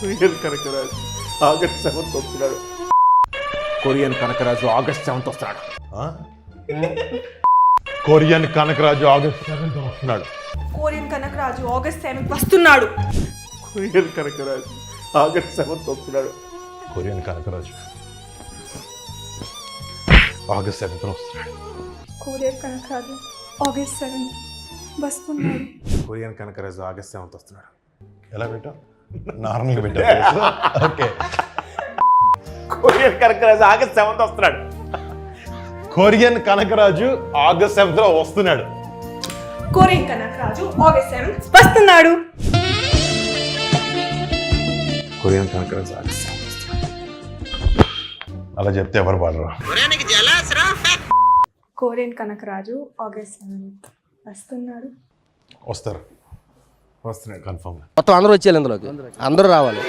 Korean Kanakaraju August 7th వస్తున్నాడు. Korean Kanakaraju August 7th వస్తున్నాడు. Korean Kanakaraju August 7th వస్తున్నాడు. కొరియన్ కనకరాజు ఆగస్ట్ 7th వస్తున్నాడు. కొరియన్ కనకరాజు ఆగస్ట్ 7th వస్తున్నాడు. కొరియన్ కనకరాజు ఆగస్ట్ 7th వస్తున్నాడు. కొరియన్ కనకరాజు ఆగస్ట్ 7th వస్తున్నాడు. కొరియన్ కనకరాజు ఆగస్ట్ 7th వస్తున్నాడు. ఎలా పెట్టావు? నార్మల్గా పెట్టావు. Okay. Korean Kanakaraju August 7th వస్తున్నాడు. కొరియన్ కనకరాజు ఆగస్ట్ 7th వస్తున్నాడు. కొరియన్ కనకరాజు ఆగస్ట్ 7th వస్తున్నాడు. కొరియన్ కనకరాజు ఆగస్ట్ 7th వస్తున్నాడు. అలా చెప్తే ఎవరు పాడరు. కొరియన్ కనకరాజు ఆగస్ట్ 7th వస్తున్నాడు. వస్తారు వస్తున్నాడు కన్ఫర్మ్. మొత్తం అందరూ వచ్చేయాలి, ఇందులోకి అందరూ రావాలి.